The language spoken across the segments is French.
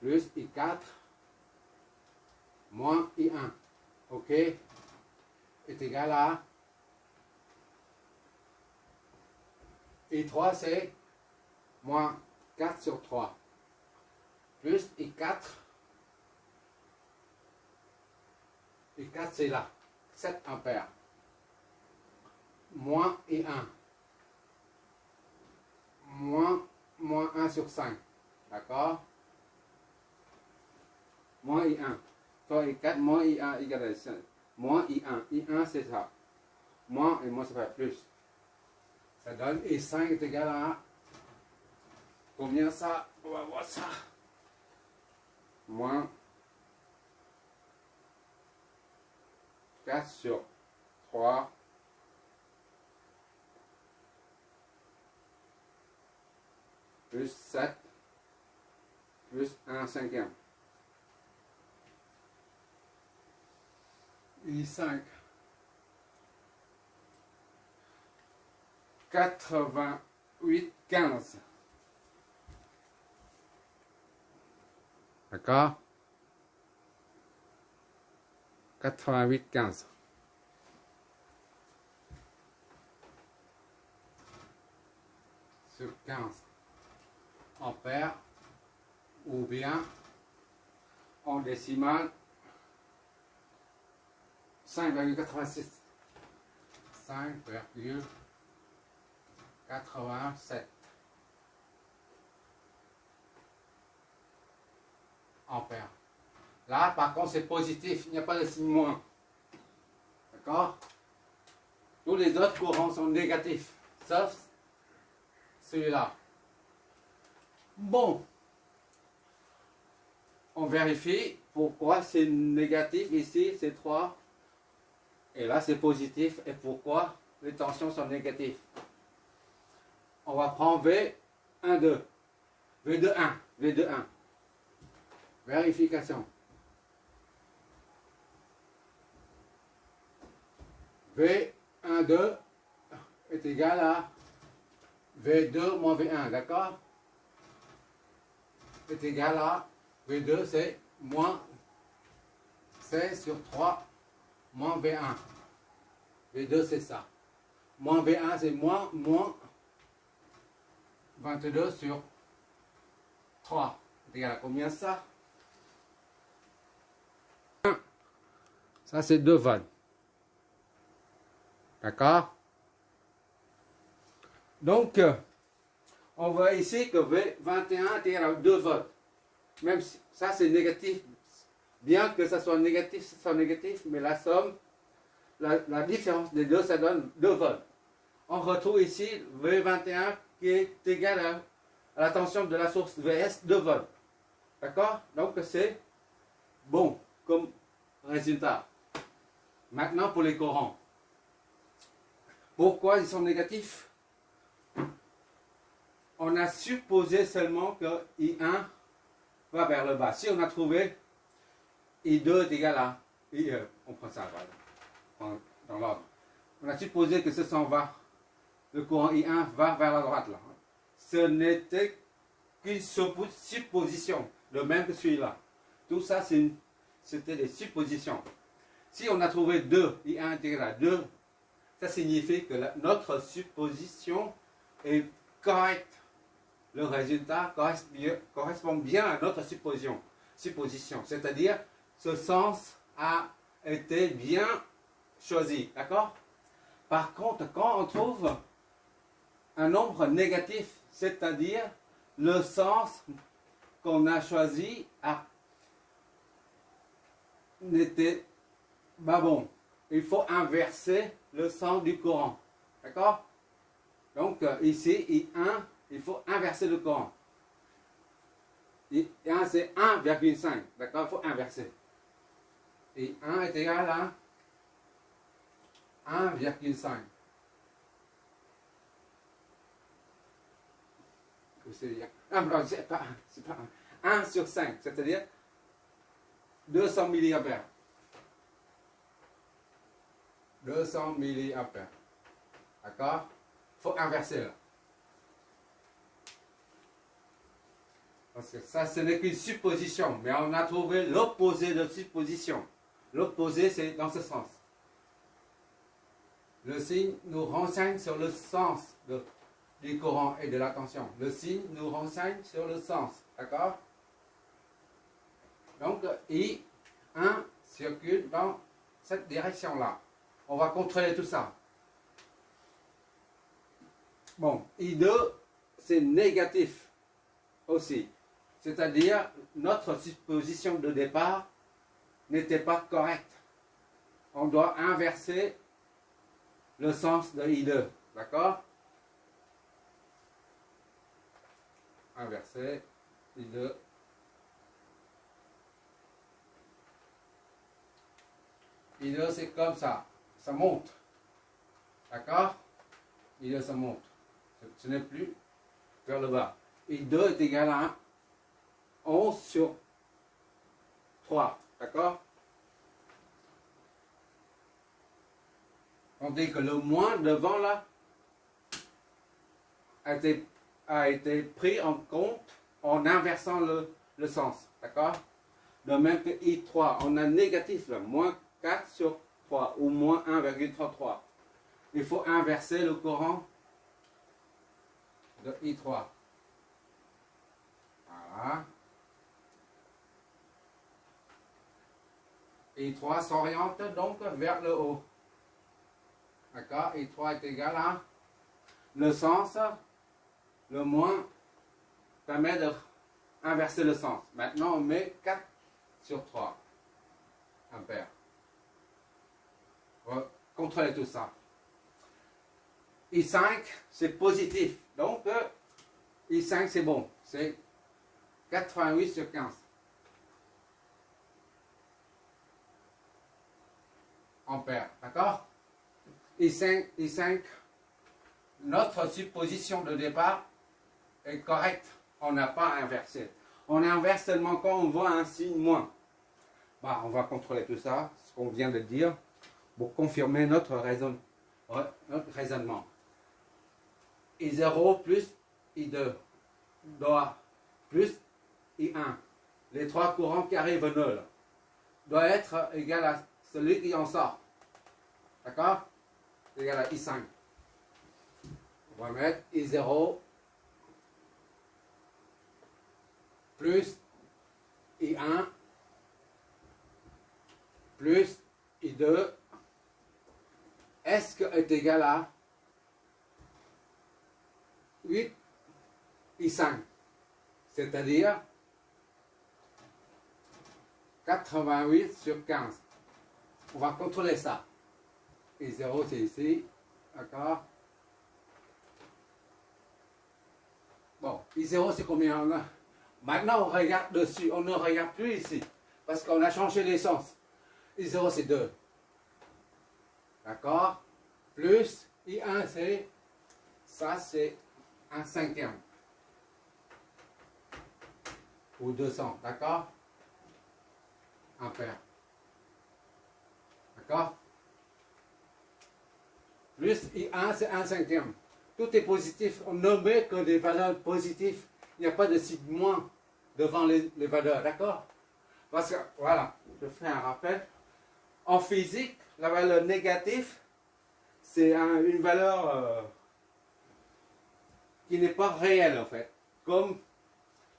plus I4 moins I1, ok, est égal à I3, c'est moins 4 sur 3, plus I4 c'est là, 7 ampères, moins I1, moins 1 sur 5, d'accord, moins I1, soit I4 moins I1 égale à 5, moins I1, I1 c'est ça, moins et moins ça fait plus, ça donne I5 est égal à combien ça, on va voir ça, moins 4 sur 3 plus 7 plus 1 cinquième. I5 88 15. D'accord? 88 15. Sur 15 ampères ou bien en décimale 5,86. 5,87 ampères. Là, par contre, c'est positif, il n'y a pas de signe moins. D'accord? Tous les autres courants sont négatifs, sauf celui-là. Bon, on vérifie pourquoi c'est négatif ici, c'est 3. Et là, c'est positif. Et pourquoi les tensions sont négatives? On va prendre V1, 2. V2, 1. V2, 1. Vérification. V1, 2 est égal à V2 moins V1, d'accord? Est égal à V2, c'est moins 16 sur 3 moins V1. V2, c'est ça. Moins V1, c'est moins 22 sur 3. C'est égal à combien ça? Ça, c'est 2 volts. D'accord? Donc, on voit ici que V21 est égal à 2 volts. Même si ça, c'est négatif. Bien que ça soit négatif, mais la somme, la différence des deux, ça donne 2 volts. On retrouve ici V21 qui est égal à la tension de la source VS 2 volts. D'accord? Donc c'est bon comme résultat. Maintenant pour les courants. Pourquoi ils sont négatifs? On a supposé seulement que I1 va vers le bas. Si on a trouvé I2 est égal à on prend ça voilà, dans l'ordre. On a supposé que ce s'en va. Le courant I1 va vers la droite là. Ce n'était qu'une supposition, le même que celui-là. Tout ça, c'était des suppositions. Si on a trouvé 2, I1 est égal à 2, ça signifie que notre supposition est correcte. Le résultat correspond bien à notre supposition. C'est-à-dire, ce sens a été bien choisi. D'accord? Par contre, quand on trouve un nombre négatif, c'est-à-dire le sens qu'on a choisi n'était pas bon. Il faut inverser le sens du courant. D'accord? Donc ici, I1, il faut inverser le courant. I1 c'est 1,5. D'accord? Il faut inverser. I1 est égal à 1,5. C'est pas 1 sur 5, c'est-à-dire 200 mA. 200 mA. D'accord? Il faut inverser là. Parce que ça, ce n'est qu'une supposition, mais on a trouvé l'opposé de supposition. L'opposé, c'est dans ce sens. Le signe nous renseigne sur le sens du courant et de la tension. Le signe nous renseigne sur le sens. D'accord? Donc, I1 circule dans cette direction-là. On va contrôler tout ça. Bon, I2, c'est négatif aussi. C'est-à-dire, notre supposition de départ n'était pas correcte. On doit inverser le sens de I2. D'accord? Inverser I2. I2, c'est comme ça. Ça monte. D'accord? I2, ça monte. Ce n'est plus vers le bas. I2 est égal à 11 sur 3. D'accord? On dit que le moins devant là a été pris en compte en inversant le sens. D'accord? De même que I3, on a négatif là, moins 4 sur 3 ou moins 1,33. Il faut inverser le courant de I3. Voilà. I3 s'oriente donc vers le haut. D'accord? I3 est égal à le sens, le moins permet d'inverser le sens. Maintenant, on met 4 sur 3 ampères. On va contrôler tout ça. I5, c'est positif. Donc, I5, c'est bon. C'est 88 sur 15. Ampères. D'accord? I5, notre supposition de départ est correcte. On n'a pas inversé. On inverse seulement quand on voit un signe moins. Bah, on va contrôler tout ça, ce qu'on vient de dire, pour confirmer notre raisonnement. I0 plus I2 doit plus I1. Les trois courants qui arrivent nuls doit être égal à celui qui en sort. D'accord? Égal à I5. On va mettre I0 plus I1 plus I2 est-ce que est égal à 8 I5, c'est-à-dire 88 sur 15. On va contrôler ça. I0 c'est ici, d'accord? Bon, I0 c'est combien on a? Maintenant on regarde dessus, on ne regarde plus ici, parce qu'on a changé les sens. I0 c'est 2. D'accord? Plus I1 c'est, ça c'est 1/5. Ou 200, d'accord? Ampères. D'accord? Plus I1 c'est 1/5. Tout est positif. On ne met que des valeurs positives. Il n'y a pas de signe moins devant les valeurs, d'accord? Parce que, voilà, je fais un rappel. En physique, la valeur négative, c'est une valeur qui n'est pas réelle en fait. Comme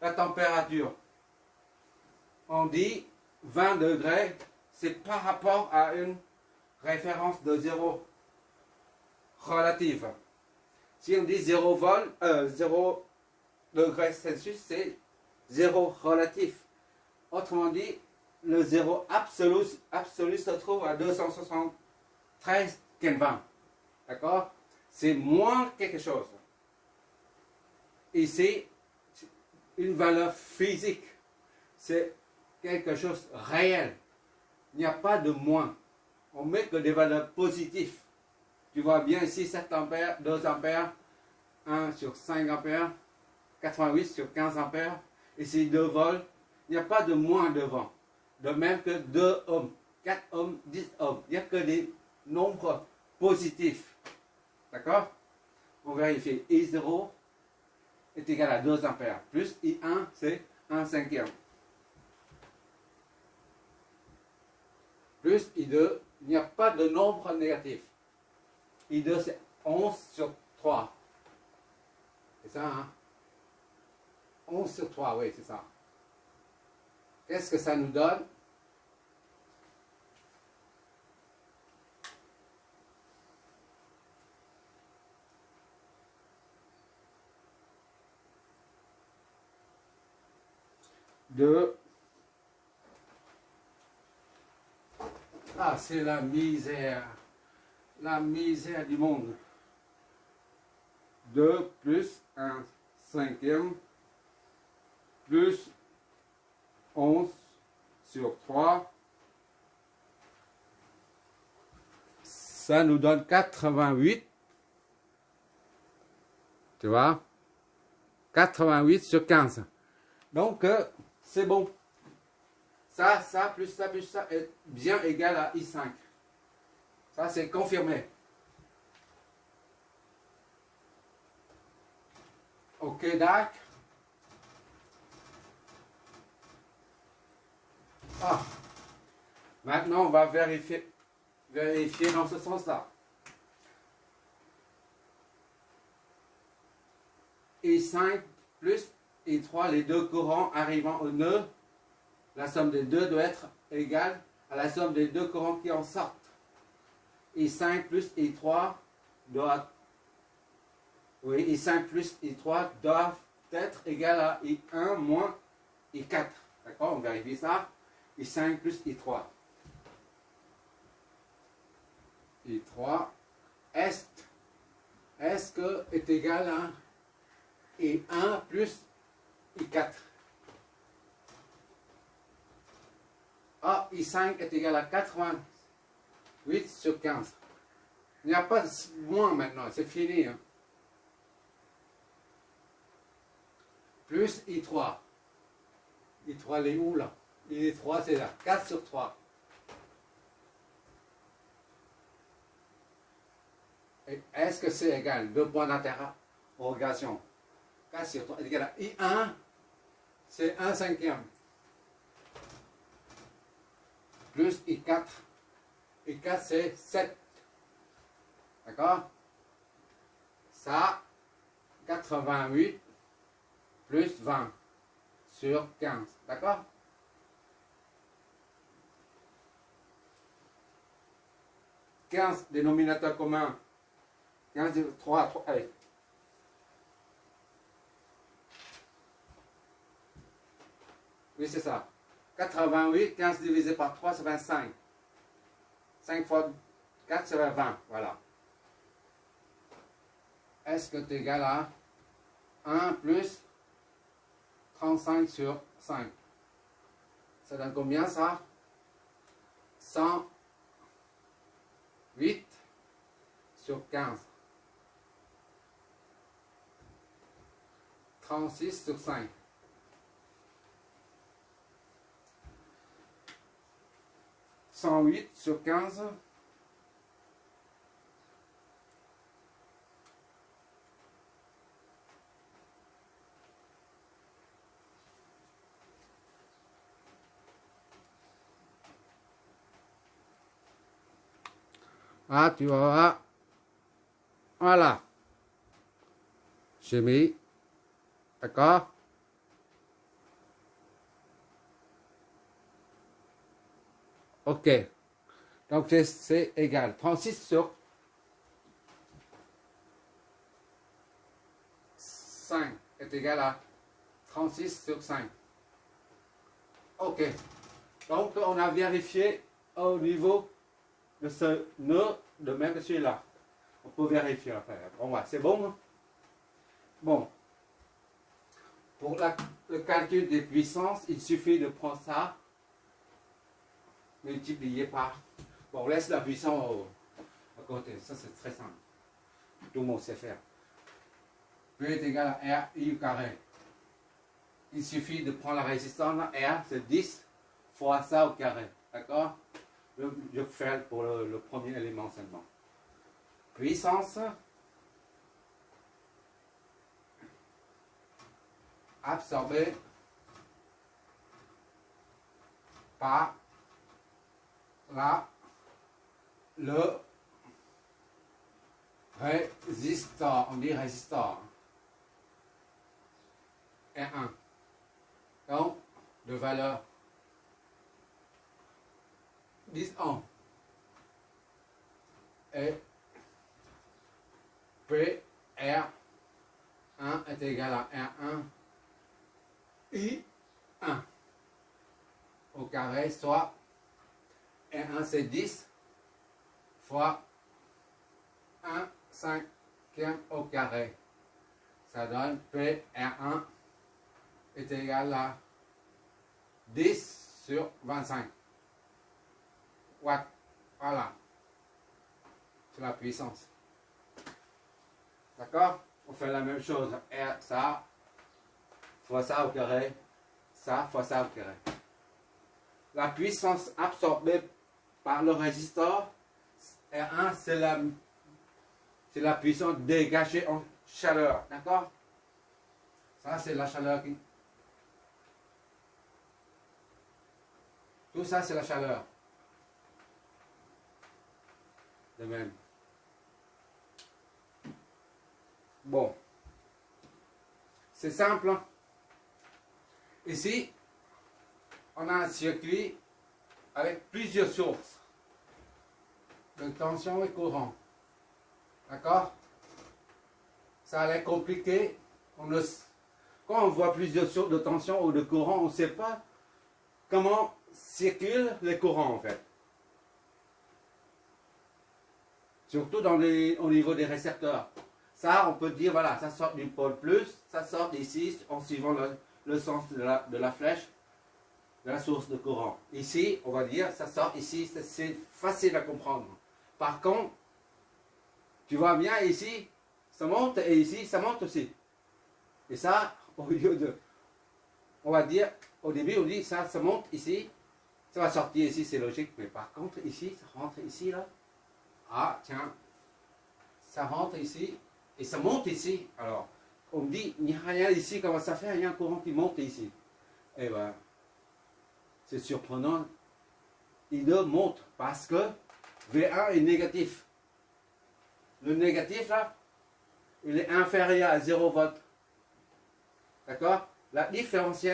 la température. On dit 20 degrés, c'est par rapport à une référence de 0 relative. Si on dit 0 degrés Celsius, c'est 0 relatif. Autrement dit, le 0 absolu se trouve à 273 Kelvin. D'accord? C'est moins quelque chose. Ici, une valeur physique. C'est quelque chose de réel. Il n'y a pas de moins. On met que des valeurs positives. Tu vois bien ici 7 ampères, 2 ampères, 1 sur 5 ampères, 88 sur 15 ampères. Ici 2 volts. Il n'y a pas de moins devant. De même que 2 ohms, 4 ohms, 10 ohms. Il n'y a que des nombres positifs. D'accord? On vérifie. I0 est égal à 2 ampères. Plus I1, c'est 1 cinquième. Plus I2, il n'y a pas de nombre négatif. I2, c'est 11 sur 3. C'est ça, hein? 11 sur 3, oui, c'est ça. Qu'est-ce que ça nous donne? Ah, c'est la misère. La misère du monde. 2 plus 1 cinquième plus 11 sur 3. Ça nous donne 88. Tu vois? 88 sur 15. Donc, c'est bon. Ça plus ça est bien égal à I5. Ça, c'est confirmé. Ok, d'accord. Ah. Maintenant, on va vérifier dans ce sens-là. I5 plus I3, les deux courants arrivant au nœud, la somme des deux doit être égale à la somme des deux courants qui en sortent. I5 plus I3 doit, oui, I5 plus I3 doivent être égal à I1 moins I4. D'accord? On vérifie ça. I5 plus I3. I3 est que est égal à I1 plus I4. Ah, I5 est égal à 88 sur 15. Il n'y a pas de moins maintenant, c'est fini. Hein. Plus I3. I3, il est où là? I3, c'est là. 4 sur 3. Est-ce que c'est égal? 2 points d'interrogation. 4 sur 3 est égal à I1, c'est 1 cinquième. Plus I4. I4, c'est 7. D'accord? Ça, 88 plus 20 sur 15. D'accord? « 15 dénominateur commun. 15, 3, allez. Oui, c'est ça. 88, 15 divisé par 3, ça fait 5. 5 fois 4, ça fait 20. Voilà. Est-ce que tu es égal à 1 plus 35 sur 5? Ça donne combien ça? 108 sur 15. 36 sur 5. « 108 sur 15. » Ah, tu vois. Voilà. J'ai mis. D'accord? Ok. Donc, c'est égal. 36 sur 5 est égal à 36 sur 5. Ok. Donc, on a vérifié au niveau de ce nœud de même que celui-là. On peut vérifier après. Bon, ouais, c'est bon. Hein? Bon. Pour le calcul des puissances, il suffit de prendre ça, multiplié par. Bon, on laisse la puissance à côté. Ça, c'est très simple. Tout le monde sait faire. P est égal à R I au carré. Il suffit de prendre la résistance. R, c'est 10 fois ça au carré. D'accord? Je fais pour le premier élément seulement. Puissance absorbé par le résistor. On dit résistor. R1. Donc, de valeur 10 ohms. Et PR1 est égal à R1 I1 au carré, soit R1 c'est 10 fois 1 cinquième au carré. Ça donne PR1 est égal à 10 sur 25 watts. Voilà. C'est la puissance. D'accord? On fait la même chose. R, ça, fois ça au carré, ça, fois ça au carré. La puissance absorbée par le résistor, R1, c'est la puissance dégagée en chaleur. D'accord? Ça, c'est la chaleur qui... Tout ça, c'est la chaleur. De même. Bon. C'est simple. Hein? Ici, on a un circuit avec plusieurs sources de tension et courant. D'accord? Ça a l'air compliqué. Quand on voit plusieurs sources de tension ou de courant, on ne sait pas comment circulent les courants en fait. Surtout au niveau des récepteurs. Ça, on peut dire, voilà, ça sort du pôle plus, ça sort d'ici en suivant le sens de la flèche, de la source de courant. Ici, on va dire, ça sort ici, c'est facile à comprendre. Par contre, tu vois bien ici, ça monte et ici, ça monte aussi. Et ça, au lieu de, on va dire, au début, on dit, ça monte ici, ça va sortir ici, c'est logique, mais par contre, ici, ça rentre ici, là. Ah, tiens, ça rentre ici et ça monte ici. Alors, on me dit, il n'y a rien ici, comment ça fait? Il y a un courant qui monte ici. Eh bien, c'est surprenant. Il monte parce que V1 est négatif. Le négatif, là, il est inférieur à 0 volt. D'accord? La différence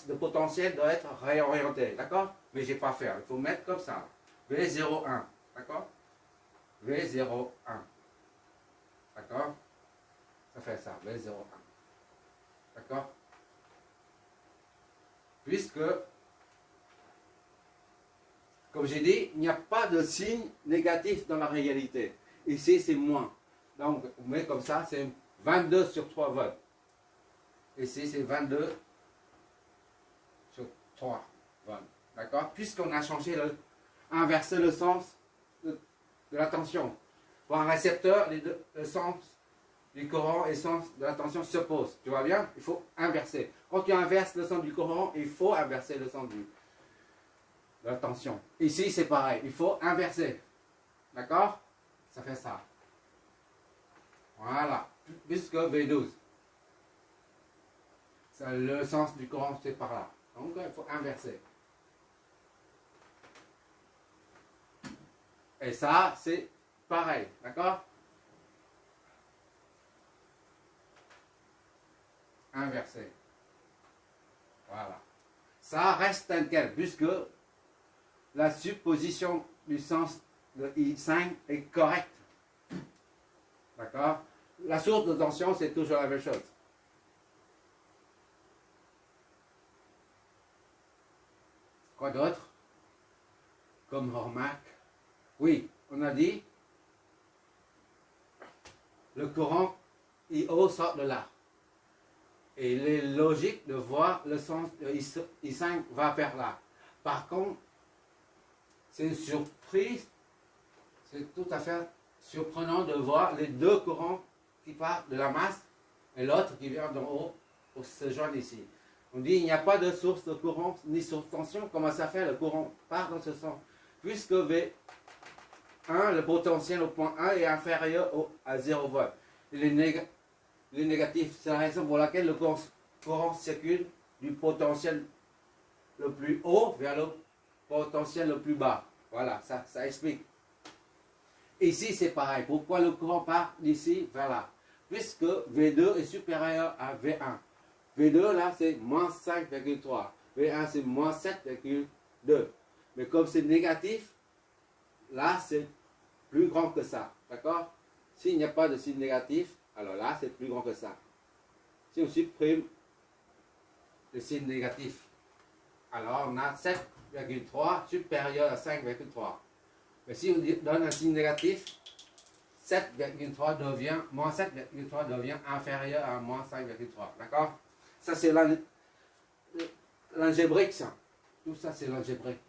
de potentiel doit être réorientée. D'accord? Mais je n'ai pas fait. Il faut mettre comme ça. V01. D'accord? V01. D'accord? Ça fait ça, V01. D'accord? Puisque, comme j'ai dit, il n'y a pas de signe négatif dans la réalité. Ici, c'est moins. Donc, on met comme ça, c'est 22 sur 3 volts. Ici, c'est 22 sur 3 volts. D'accord? Puisqu'on a inversé le sens de la tension. Pour un récepteur, le sens du courant et le sens de la tension s'opposent. Tu vois bien? Il faut inverser. Quand tu inverses le sens du courant, il faut inverser le sens de la tension. Ici, c'est pareil. Il faut inverser. D'accord? Ça fait ça. Voilà. Puisque V12. Le sens du courant, c'est par là. Donc, il faut inverser. Et ça, c'est pareil, d'accord? Inversé. Voilà. Ça reste tel, puisque la supposition du sens de I5 est correcte. D'accord? La source de tension, c'est toujours la même chose. Quoi d'autre? Comme remarque? Oui, on a dit le courant IO sort de là. Et il est logique de voir le sens de I5 va vers là. Par contre, c'est une surprise, c'est tout à fait surprenant de voir les deux courants qui partent de la masse et l'autre qui vient d'en haut pour se joindre ici. On dit il n'y a pas de source de courant ni source de tension. Comment ça fait? Le courant part dans ce sens. Puisque V1, le potentiel au point 1 est inférieur à 0 volt. Il est les négatifs. C'est la raison pour laquelle le courant circule du potentiel le plus haut vers le potentiel le plus bas. Voilà, ça explique. Ici, c'est pareil. Pourquoi le courant part d'ici vers là? Puisque V2 est supérieur à V1. V2, là, c'est moins 5,3. V1, c'est moins 7,2. Mais comme c'est négatif, là, c'est plus grand que ça. D'accord? S'il n'y a pas de signe négatif, alors là, c'est plus grand que ça. Si on supprime le signe négatif, alors on a 7,3 supérieur à 5,3. Mais si on donne un signe négatif, 7,3 devient, moins 7,3 devient inférieur à moins 5,3. D'accord? Ça, c'est l'algébrique, ça. Tout ça, c'est l'algébrique.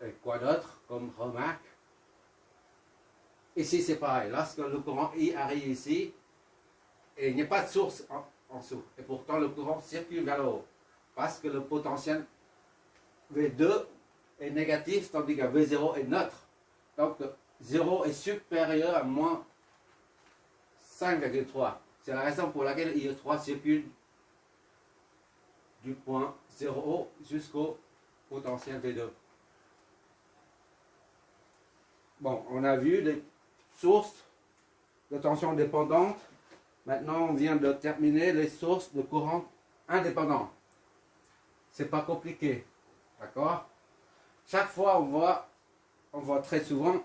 Et quoi d'autre comme remarque? Ici, c'est pareil. Lorsque le courant I arrive ici, et il n'y a pas de source en dessous. Et pourtant, le courant circule vers le haut. Parce que le potentiel V2 est négatif, tandis que V0 est neutre. Donc, 0 est supérieur à moins 5,3. C'est la raison pour laquelle IE3 circule du point 0 jusqu'au potentiel V2. Bon, on a vu les sources de tension dépendantes. Maintenant, on vient de terminer les sources de courant indépendants. C'est pas compliqué. D'accord? Chaque fois, on voit très souvent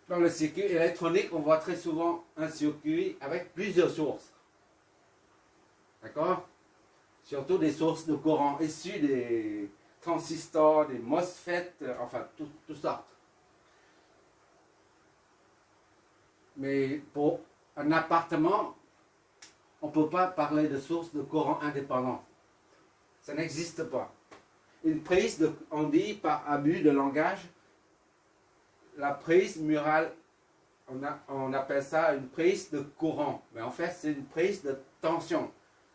dans le circuit électronique, on voit très souvent un circuit avec plusieurs sources. D'accord? Surtout des sources de courant issues des transistors, des MOSFET, enfin, toutes sortes. Mais pour un appartement, on ne peut pas parler de source de courant indépendant. Ça n'existe pas. Une prise, on dit par abus de langage, la prise murale, on appelle ça une prise de courant. Mais en fait, c'est une prise de tension.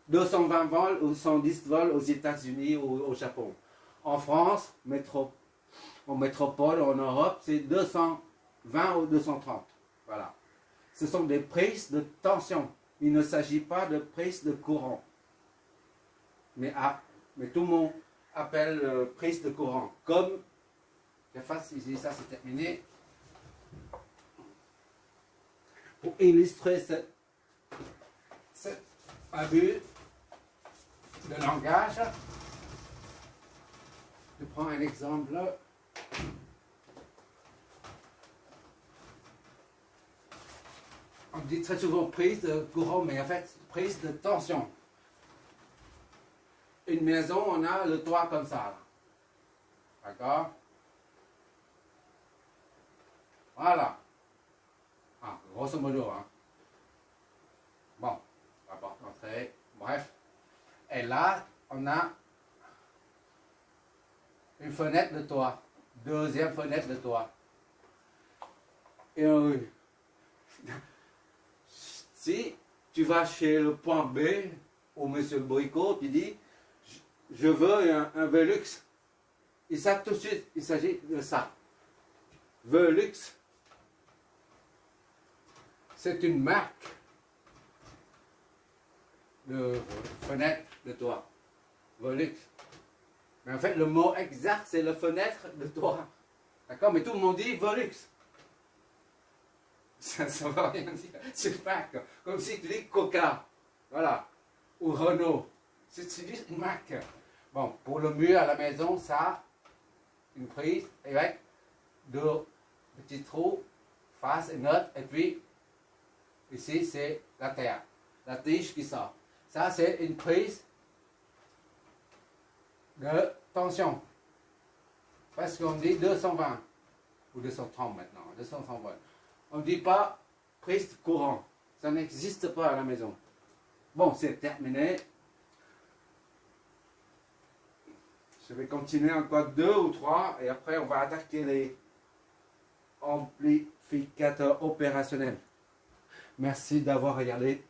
220 volts ou 110 volts aux États-Unis ou au Japon. En France, en métropole, en Europe, c'est 220 ou 230. Voilà. Ce sont des prises de tension. Il ne s'agit pas de prise de courant. Mais tout le monde appelle prise de courant. Comme, j'efface ici, ça c'est terminé. Pour illustrer cet abus de langage, je prends un exemple. On dit très souvent prise de courant, mais en fait, prise de tension. Une maison, on a le toit comme ça. D'accord? Voilà. Ah, grosso modo. Hein. Bon, on va pas rentrer. Bref. Et là, on a une fenêtre de toit. Deuxième fenêtre de toit. Et si tu vas chez le point B, ou monsieur Bricot, tu dis, je veux un Velux. Et ça, tout de suite, il s'agit de ça. Velux, c'est une marque de fenêtre de toit. Velux. Mais en fait, le mot exact, c'est la fenêtre de toit. D'accord? Mais tout le monde dit Velux. Ça ne va rien dire. C'est marque. Comme si tu dis Coca. Voilà. Ou Renault. C'est juste une marque. Bon, pour le mur à la maison, ça, une prise avec deux petits trous, face et neutre, et puis ici c'est la terre, la tige qui sort. Ça c'est une prise de tension. Parce qu'on dit 220 ou 230 maintenant, 230 volts. On ne dit pas prise de courant. Ça n'existe pas à la maison. Bon, c'est terminé. Je vais continuer encore 2 ou 3 et après on va attaquer les amplificateurs opérationnels. Merci d'avoir regardé.